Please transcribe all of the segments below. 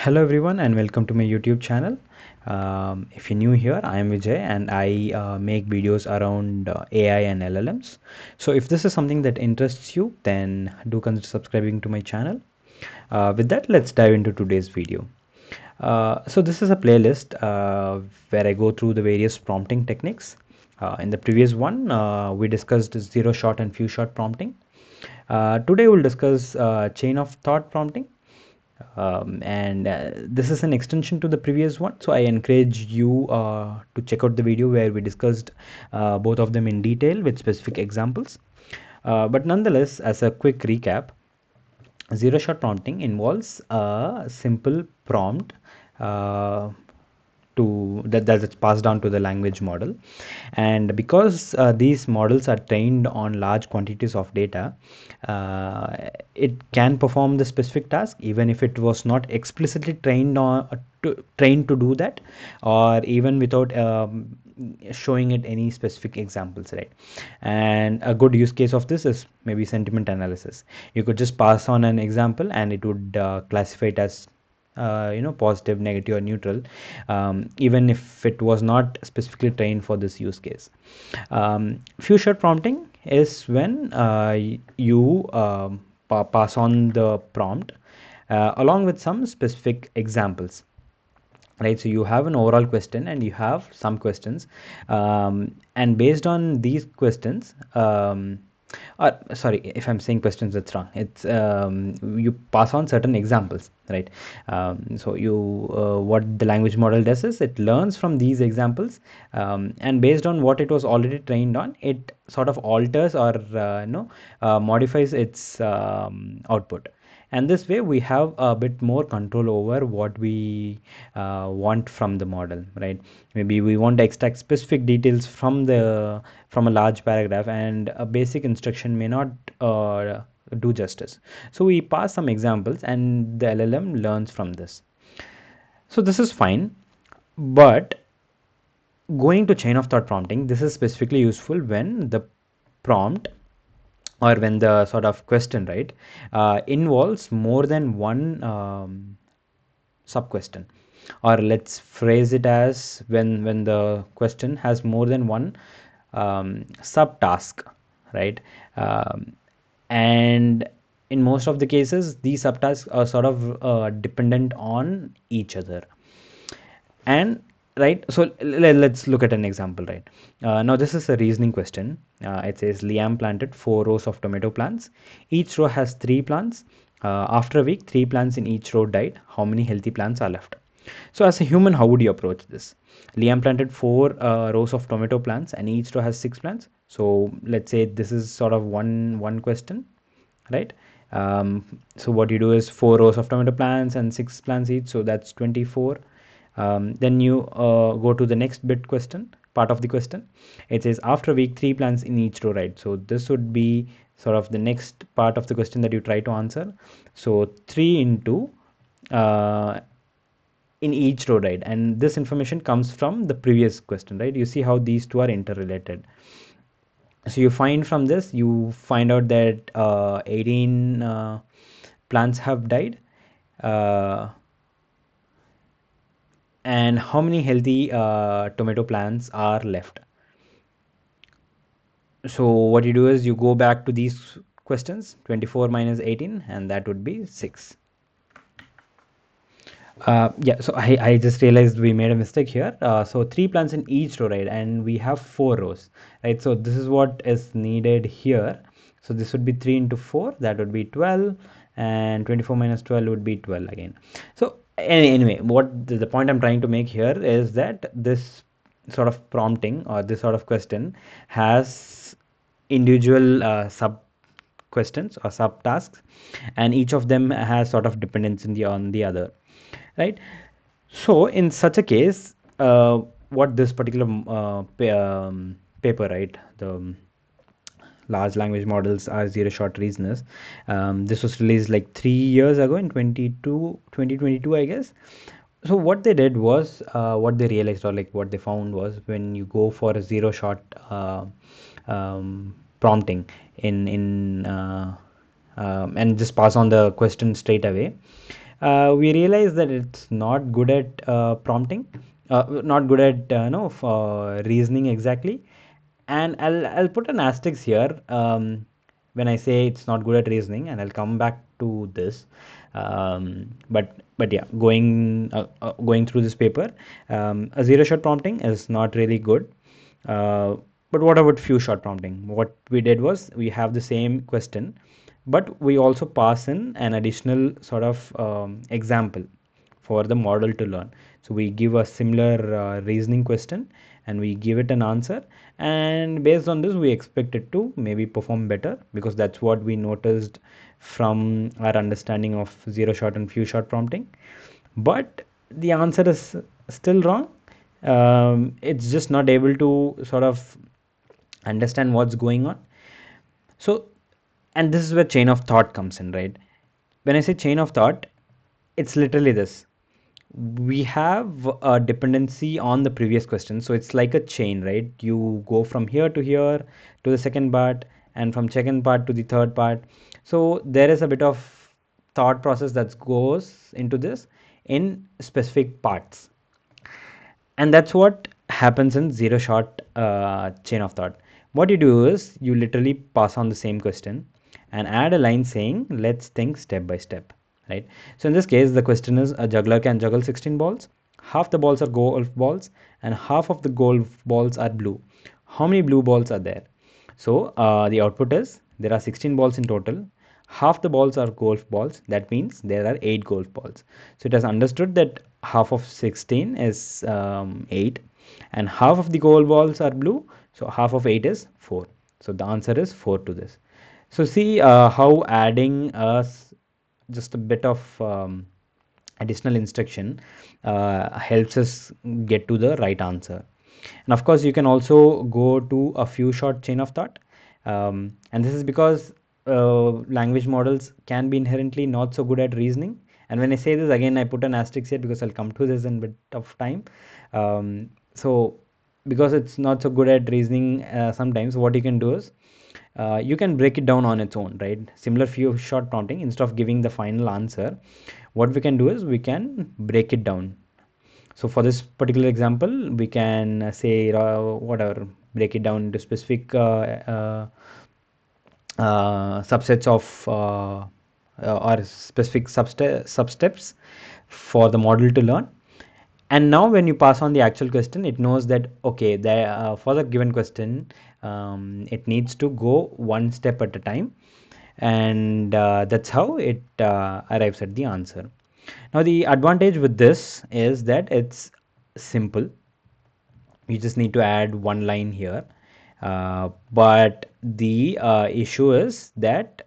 Hello everyone and welcome to my YouTube channel. If you're new here, I am Vijay and I make videos around AI and LLMs. So if this is something that interests you, then do consider subscribing to my channel. With that, let's dive into today's video. So this is a playlist where I go through the various prompting techniques. In the previous one, we discussed zero shot and few shot prompting. Today we'll discuss chain of thought prompting, and this is an extension to the previous one, so I encourage you to check out the video where we discussed both of them in detail with specific examples. But nonetheless, as a quick recap, zero shot prompting involves a simple prompt uh, that's passed down to the language model, and because these models are trained on large quantities of data, it can perform the specific task even if it was not explicitly trained to do that, or even without showing it any specific examples, right? And a good use case of this is maybe sentiment analysis. You could just pass on an example and it would classify it as positive, negative, or neutral, even if it was not specifically trained for this use case. Few shot prompting is when you pass on the prompt along with some specific examples, right? So you have an overall question and you have some questions, and based on these questions, or sorry, if I'm saying questions, that's wrong. It's you pass on certain examples, right? So you what the language model does is it learns from these examples, and based on what it was already trained on, it sort of alters or modifies its output. And this way we have a bit more control over what we want from the model, right? Maybe we want to extract specific details from a large paragraph, and a basic instruction may not do justice, so we pass some examples and the LLM learns from this. So this is fine, but going to chain of thought prompting, this is specifically useful when the prompt, or when the sort of question, right, involves more than one sub question, or let's phrase it as when the question has more than one subtask, right? And in most of the cases, these subtasks are sort of dependent on each other. And right, so let's look at an example, right? Now this is a reasoning question. It says Liam planted 4 rows of tomato plants. Each row has 3 plants. After a week, 3 plants in each row died. How many healthy plants are left? So as a human, how would you approach this? Liam planted 4 rows of tomato plants and each row has 6 plants. So let's say this is sort of one question, right? So what you do is 4 rows of tomato plants and 6 plants each, so that's 24. Then you go to the next bit question, part of the question. It says after a week, 3 plants in each row, right? So this would be sort of the next part of the question that you try to answer. So 3 into in each row, right? And this information comes from the previous question, right? You see how these two are interrelated. So you find from this, you find out that 18 plants have died, uh, and how many healthy tomato plants are left. So what you do is you go back to these questions, 24 minus 18, and that would be 6. Yeah, so I just realized we made a mistake here. So 3 plants in each row, right? And we have 4 rows, right? So this is what is needed here. So this would be 3 into 4, that would be 12, and 24 minus 12 would be 12 again. So anyway, what the point I'm trying to make here is that this sort of prompting or this sort of question has individual sub questions or subtasks, and each of them has sort of dependency on the other, right? So in such a case, what this particular paper, right, the large language models are zero shot reasoners, this was released like 3 years ago in 2022, I guess. So what they did was, what they realized, or like what they found was, when you go for a zero shot prompting in and just pass on the question straight away, we realize that it's not good at prompting, not good at no reasoning exactly. And I'll put an asterisk here when I say it's not good at reasoning, and I'll come back to this. But yeah, going through this paper, a zero shot prompting is not really good. Uh, but what about few shot prompting? What we did was we have the same question, but we also pass in an additional sort of example for the model to learn. So we give a similar reasoning question and we give it an answer, and based on this we expect it to maybe perform better, because that's what we noticed from our understanding of zero shot and few shot prompting. But the answer is still wrong. It's just not able to sort of understand what's going on. So, and this is where chain of thought comes in, right? When I say chain of thought, it's literally this: we have a dependency on the previous question, so it's like a chain, right? You go from here to the second part, and from second part to the third part. So there is a bit of thought process that goes into this in specific parts, and that's what happens in zero shot chain of thought. What you do is you literally pass on the same question and add a line saying let's think step by step, right? So in this case the question is, a juggler can juggle 16 balls, half the balls are golf balls and half of the golf balls are blue. How many blue balls are there? So the output is there are 16 balls in total. Half the balls are golf balls. That means there are 8 golf balls. So it has understood that half of 16 is 8, and half of the golf balls are blue. So half of 8 is 4. So the answer is 4 to this. So see how adding just a bit of additional instruction helps us get to the right answer. And of course you can also go to a few short chain of thought, and this is because language models can be inherently not so good at reasoning. And when I say this again, I put an asterisk here because I'll come to this in a bit of time. So because it's not so good at reasoning, sometimes what you can do is you can break it down on its own, right? Similar few short prompting, instead of giving the final answer, what we can do is we can break it down. So for this particular example, we can say whatever, break it down into specific subsets of or specific substeps for the model to learn. And now when you pass on the actual question, it knows that okay, for the given question, it needs to go one step at a time, and that's how it arrives at the answer. Now the advantage with this is that it's simple. You just need to add one line here, but the issue is that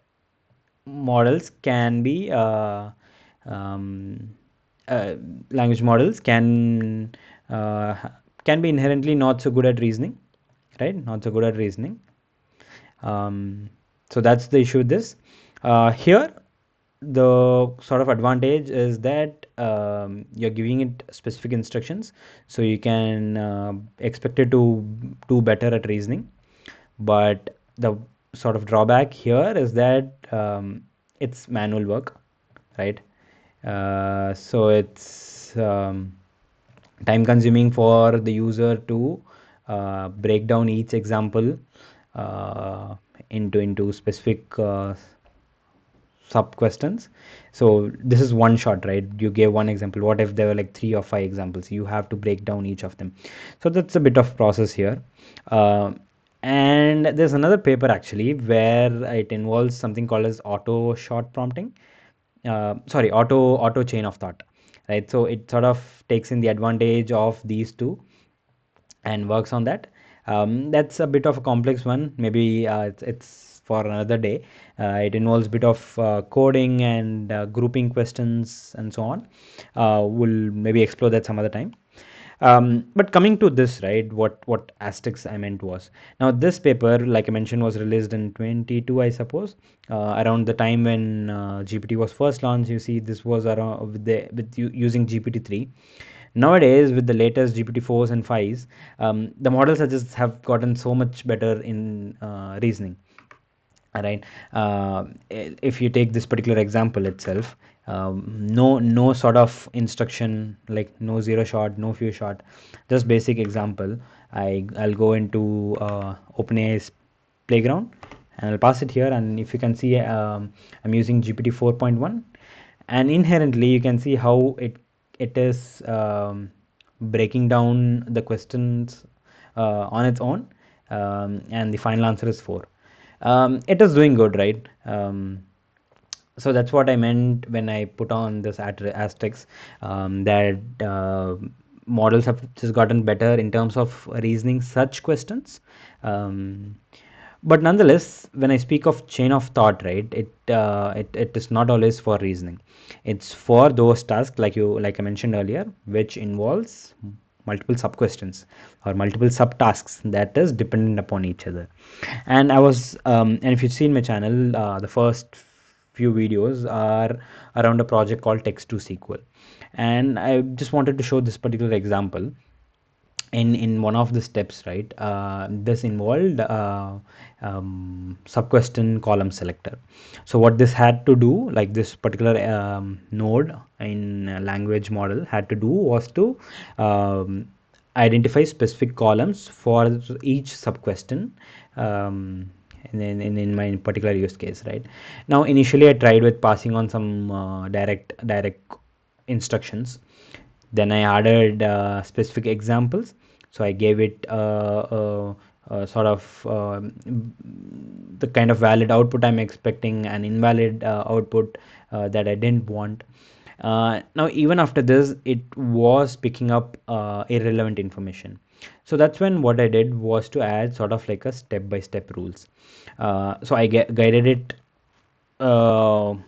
models can be um, uh, language models uh, can be inherently not so good at reasoning, right? Not so good at reasoning. So that's the issue with this. Here the sort of advantage is that you're giving it specific instructions, so you can expect it to do better at reasoning. But the sort of drawback here is that it's manual work, right? So it's time consuming for the user to break down each example uh, into specific sub questions. So this is one shot, right? You gave one example. What if there were like 3 or 5 examples? You have to break down each of them. So that's a bit of process here. uh, and there's another paper actually where it involves something called as auto shot prompting, sorry, auto chain of thought, right? So it sort of takes in the advantage of these two and works on that. That's a bit of a complex one. Maybe it's for another day. It involves a bit of coding and grouping questions and so on. We'll maybe explore that some other time. But coming to this, right, what asterisks I meant was, now this paper, like I mentioned, was released in 22, I suppose, around the time when GPT was first launched. You see, this was around using GPT-3. Nowadays, with the latest GPT-4s and 5s, the models have gotten so much better in reasoning. All right. If you take this particular example itself, No sort of instruction, like no zero shot, no few shot, just basic example. I'll go into OpenAI's playground and I'll pass it here, and if you can see, I'm using GPT 4.1, and inherently you can see how it is breaking down the questions on its own, and the final answer is 4. It is doing good, right? So that's what I meant when I put on this asterisks, that models have just gotten better in terms of reasoning such questions. Um, but nonetheless, when I speak of chain of thought, right, it is not always for reasoning. It's for those tasks, like I mentioned earlier, which involves multiple sub questions or multiple subtasks that is dependent upon each other. And and if you've seen my channel, the first few videos are around a project called Text to SQL, and I just wanted to show this particular example in one of the steps, right? This involved sub question column selector. So what this had to do, like this particular node in language model had to do, was to identify specific columns for each sub question, in my particular use case, right? Now initially I tried with passing on some direct instructions. Then I added specific examples. So I gave it sort of the kind of valid output I'm expecting, an invalid output that I didn't want. Now even after this, it was picking up irrelevant information. So that's when what I did was to add sort of like a step-by-step rules. So I guided it for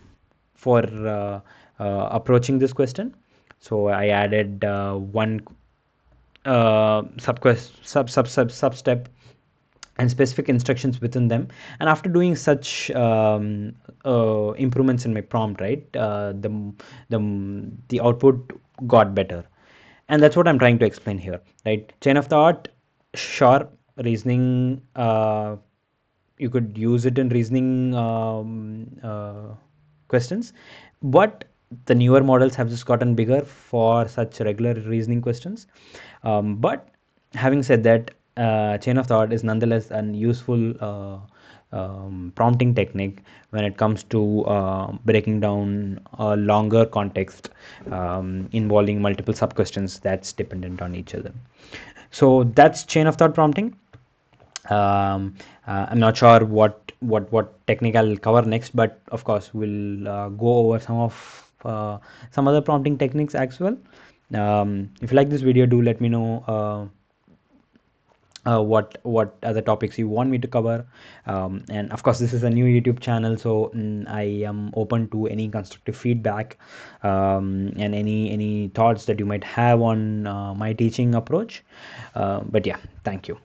approaching this question. So I added one sub step and specific instructions within them. And after doing such improvements in my prompt, right, the output got better. And that's what I'm trying to explain here, right? Chain of thought, sure, reasoning, you could use it in reasoning questions, but the newer models have just gotten bigger for such regular reasoning questions. But having said that, chain of thought is nonetheless an useful prompting technique when it comes to breaking down a longer context involving multiple sub questions that's dependent on each other. So that's chain of thought prompting. I'm not sure what technique I'll cover next, but of course we'll go over some other prompting techniques as well. If you like this video, do let me know what other topics you want me to cover. And of course, this is a new YouTube channel, so I am open to any constructive feedback, and any thoughts that you might have on my teaching approach. But yeah, thank you.